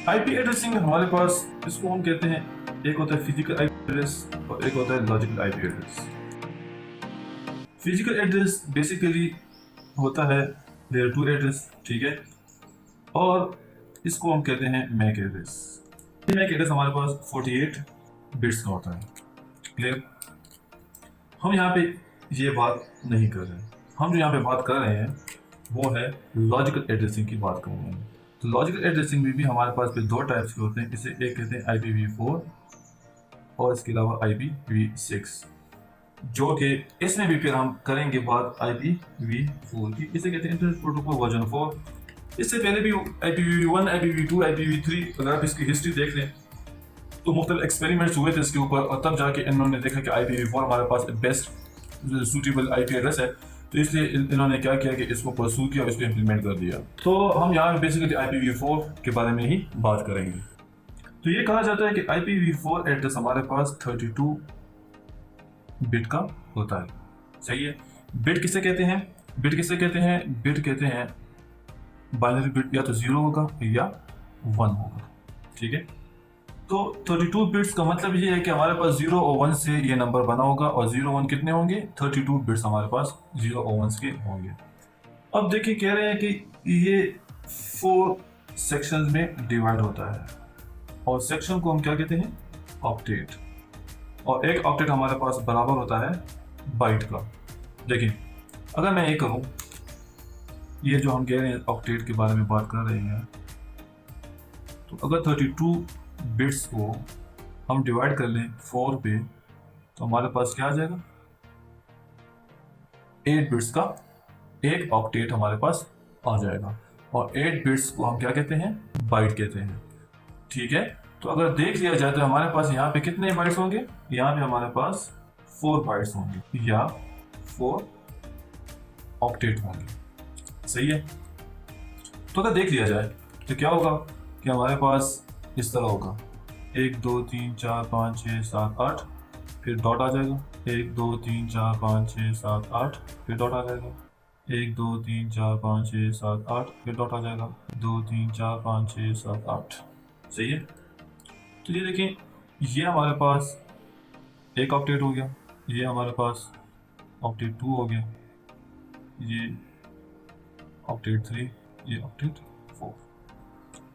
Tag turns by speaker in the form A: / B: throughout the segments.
A: IP addressing हमारे पास, इसको हम कहते हैं, एक होता है फिजिकल आईपी एड्रेस और एक होता है logical IP address. Physical address basically होता है लेयर 2 एड्रेस, ठीक है, और इसको हम कहते हैं मैक एड्रेस। मैक एड्रेस हमारे पास 48 बिट्स का होता है। क्लियर? हम यहाँ पे ये बात नहीं कर रहे हैं, हम जो यहाँ पे बात कर रहे हैं वो है लॉजिकल एड्रेसिंग की बात कर रहे हैं। तो लॉजिकल एड्रेसिंग में भी हमारे पास पे दो टाइप्स के होते हैं। इसे एक कहते हैं IPv4 और इसके अलावा IPv6, जो कि इसमें भी फिर हम करेंगे बात IPv4 की। इसे कहते हैं इंटरनेट प्रोटोकॉल वर्जन 4। इससे पहले भी IPv1, IPv2, IPv3, अगर आप इसकी हिस्ट्री देख लें तो मुख्तलिफ एक्सपेरिमेंट्स हुए थे इसके ऊपर, और तब जाके इन्होंने देखा कि IPv4 हमारे पास बेस्ट सूटेबल IP एड्रेस है। तो इसलिए इन्होंने क्या किया कि इसको परसू किया और इसको इम्प्लीमेंट कर दिया। तो हम यहाँ बेसिकली IPv4 के बारे में ही बात करेंगे। तो ये कहा जाता है कि IPv4 एड्रेस हमारे पास 32 बिट का होता है। सही है। बिट किसे कहते हैं? बिट किसे कहते हैं? बिट कहते हैं बाइनरी बिट, या तो 0 होगा या 1 होगा। ठीक है। तो 32 बिट्स का मतलब ये है कि हमारे पास 0 और 1 से ये नंबर बना होगा, और 0 1 कितने होंगे? 32 बिट्स हमारे पास 0 और 1 के होंगे। अब देखिए, कह रहे हैं कि ये 4 सेक्शंस में डिवाइड होता है, और सेक्शन को हम क्या कहते हैं? ऑक्टेट। और एक ऑक्टेट हमारे पास बराबर होता है बाइट का। देखिए, अगर मैं ये करूँ, ये जो हम कह रहे हैं ऑक्टेट के बारे में बात कर रहे हैं, तो अगर 32 बिट्स को हम डिवाइड कर लें 4 पे, तो हमारे पास क्या आ जाएगा? 8 बिट्स का एक ऑक्टेट हमारे पास आ जाएगा, और 8 बिट्स को हम क्या कहते हैं? बाइट कहते हैं। ठीक है। तो अगर देख लिया जाए तो हमारे पास यहाँ पे कितने बाइट्स होंगे? यहाँ पे हमारे पास 4 बाइट्स होंगे या 4 ऑक्टेट होंगे। सही है। तो अगर देख लिया जाए तो क्या होगा कि हमारे पास इस तरह होगा 1 2 3 4 5 6 7 8, फिर डॉट आ जाएगा। 1 2 3 4 5 6 7 8, फिर डॉट आ जाएगा। 1 2 3 4 5 6 7 8, फिर डॉट आ जाएगा। 2 3 4 5 6 7 8। सही है। तो ये देखें, ये हमारे पास एक ऑक्टेट हो गया, ये हमारे पास ऑक्टेट 2 हो गया, ये ऑक्टेट 3, ये octet 4।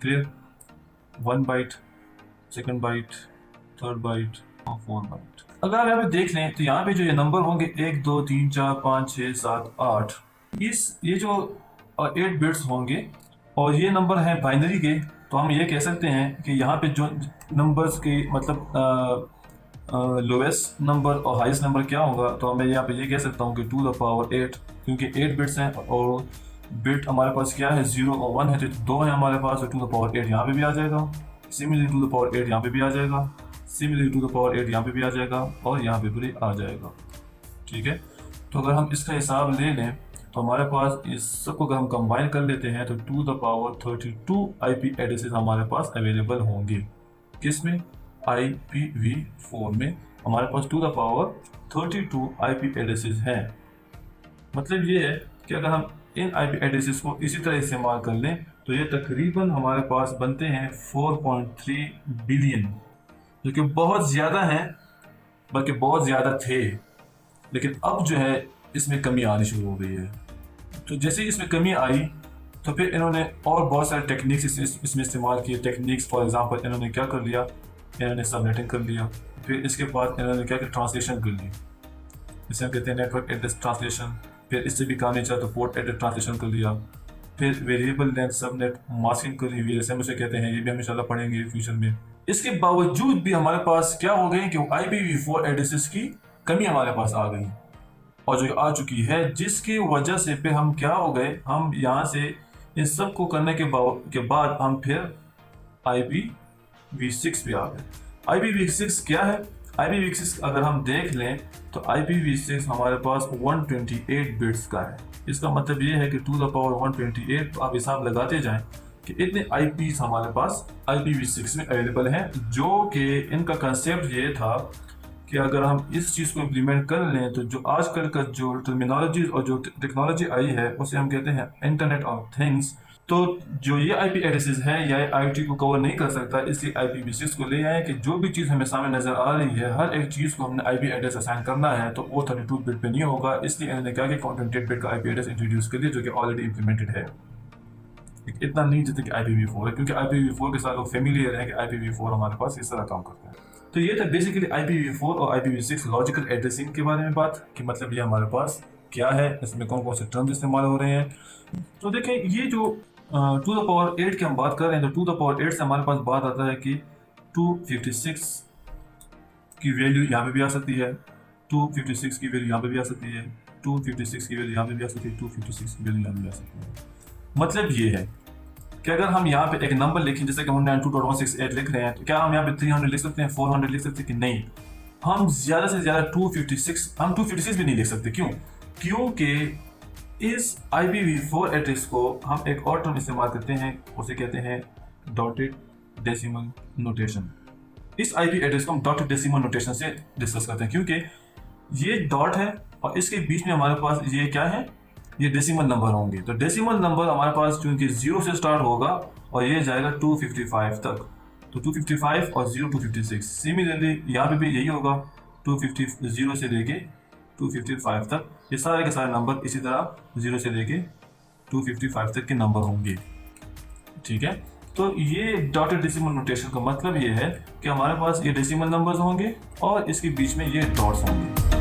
A: Clear? 1 byte, second byte, third byte और 4 बाइट। अगर आप यहाँ पे देख लें तो यहाँ पे जो ये नंबर होंगे 1 2 3 4 5 6 7 8, ये जो 8 बिट्स होंगे, और ये नंबर हैं बाइनरी के। तो हम ये कह सकते हैं कि यहाँ पे जो नंबर्स के मतलब लोवेस्ट नंबर और हाईएस्ट नंबर क्या होगा, तो मैं यहाँ पे ये कह सकता हूँ कि 2 द पावर 8, क्योंकि 8 बिट्स हैं और बिट हमारे पास क्या है? 0 और 1 है, तो 2 है हमारे पास, तो 2 द पावर 8 यहाँ पे भी आ जाएगा। सिमिलरली 2 द पावर 8 यहाँ पे भी आ जाएगा, सिमिलरली 2 द पावर 8 यहाँ पे भी आ जाएगा, और यहाँ पे भी आ जाएगा। ठीक है। तो अगर हम इसका हिसाब ले लें तो हमारे पास इस सबको अगर हम कंबाइन कर लेते हैं तो 2 द पावर 32 IP एड्रेसेस हमारे पास अवेलेबल होंगे। किस में? IPv4 में हमारे पास 2 द पावर 32 IP एड्रेसेस हैं। मतलब ये है कि अगर हम इन IP एड्रेसेस को इसी तरह इस्तेमाल कर लें तो ये तकरीबन हमारे पास बनते हैं 4.3 बिलियन, जो कि बहुत ज़्यादा हैं, बल्कि बहुत ज़्यादा थे। लेकिन अब जो है इसमें कमी आनी शुरू हो गई है। तो जैसे ही इसमें कमी आई तो फिर इन्होंने और बहुत सारे टेक्निक्स इसमें इस्तेमाल किए। टेक्निक्स फॉर एग्जांपल इन्होंने क्या कर लिया? इन्होंने सबनेटिंग कर लिया। फिर इसके बाद इन्होंने क्या किया? ट्रांसलेशन कर ली, जिसे हम कहते हैं नेटवर्क एड्रेस ट्रांसलेशन। फिर इससे भी काम नहीं चला तो पोर्ट एड्रेस ट्रांसलेशन कर लिया। फिर वेरिएबल लेंथ सबनेट मास्किंग कर ली, VLSM उसे कहते हैं। ये भी हम इंशाल्लाह पढ़ेंगे फ्यूचर में। इसके बावजूद भी हमारे पास क्या हो गई कि IPv4 एड्रेसेस की कमी हमारे पास आ गई, और जो आ चुकी है, जिसकी वजह से फिर हम क्या हो गए? हम यहाँ से इन सब को करने के बाद हम फिर IPv6 पे आ गए। IPv6 क्या है? IPv6 अगर हम देख लें तो IPv6 हमारे पास 128 बिट्स का है। इसका मतलब ये है कि 2 द पावर 128, तो आप हिसाब लगाते जाएं कि इतने IPs हमारे पास IPv6 में अवेलेबल हैं, जो कि इनका कंसेप्ट ये था कि अगर हम इस चीज़ को इम्प्लीमेंट कर लें तो जो आजकल का जो टर्मिनोलॉजी और जो टेक्नोलॉजी आई है उसे हम कहते हैं इंटरनेट ऑफ थिंग्स। तो जो ये आईपी एड्रेसेस है या आईटी को कवर नहीं कर सकता, इसलिए IPv6 को ले आए कि जो भी चीज़ हमें सामने नजर आ रही है हर एक चीज़ को हमने आईपी एड्रेस असाइन करना है, तो वो 32 बिट पे नहीं होगा। इसलिए इन्होंने कहा कि 128 बिट का आईपी एड्रेस इंट्रोड्यूस कर दिया, जो कि ऑलरेडी इंप्लीमेंटेड है। इतना नहीं जितना कि IPv4 है, क्योंकि IPv4 के साथ लोग फेमिलियर है कि IPv4 हमारे पास इस तरह काम करता है। तो ये था बेसिकली IPv4 और IPv6 लॉजिकल एड्रेसिंग के बारे में बात, कि मतलब ये हमारे पास क्या है, इसमें कौन कौन से टर्म्स इस्तेमाल हो रहे हैं। तो देखें, ये जो टू द पावर 8 की हम बात कर रहे हैं, तो टू द पावर 8 से हमारे पास बात आता है कि 256 की वैल्यू यहाँ पे भी आ सकती है, 256 की वैल्यू यहाँ पे भी आ सकती है, 256 की वैल्यू यहाँ पे भी आ सकती है, 256 की वैल्यू यहाँ पे भी आ सकती है। मतलब ये है कि अगर हम यहाँ पे एक नंबर लिखें, जैसे कि हम 92.168 लिख रहे हैं, तो क्या हम यहाँ पे 300 लिख सकते हैं, 400 लिख सकते हैं कि नहीं? हम ज़्यादा से ज़्यादा 256 भी नहीं लिख सकते। क्यों? क्योंकि इस IPv4 एड्रेस को हम एक और टर्म इस्तेमाल करते हैं, उसे कहते हैं डॉटेड डेसिमल नोटेशन। इस आईपी एड्रेस को हम डॉटेड डेसिमल नोटेशन से डिस्कस करते हैं, क्योंकि ये डॉट है और इसके बीच में हमारे पास ये क्या है, ये डेसिमल नंबर होंगे। तो डेसिमल नंबर हमारे पास चूंकि 0 से स्टार्ट होगा और ये जाएगा 255 तक, तो 255 और 0 256। सिमिलरली यहाँ पे भी यही होगा, 0 से लेके 255 तक, ये सारे के सारे नंबर इसी तरह 0 से लेके 255 तक के नंबर होंगे। ठीक है, तो ये डॉटेड डेसिमल नोटेशन का मतलब ये है कि हमारे पास ये डेसिमल नंबर्स होंगे और इसके बीच में ये डॉट्स होंगे।